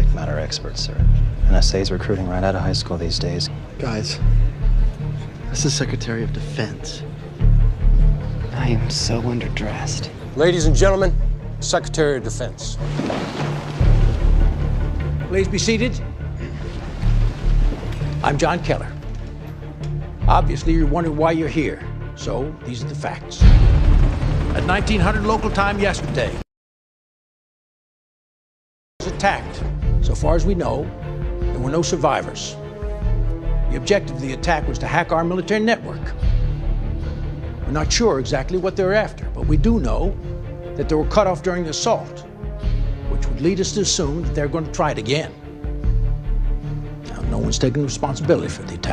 subject matter expert, sir. NSA's recruiting right out of high school these days. Guys, this is Secretary of Defense. I am so underdressed. Ladies and gentlemen, Secretary of Defense. Please be seated. I'm John Keller. Obviously, you're wondering why you're here. So, these are the facts. At 1900 local time yesterday, was attacked. So far as we know, there were no survivors. The objective of the attack was to hack our military network. We're not sure exactly what they were after, but we do know that they were cut off during the assault, which would lead us to assume that they're going to try it again. Now, no one's taking responsibility for the attack.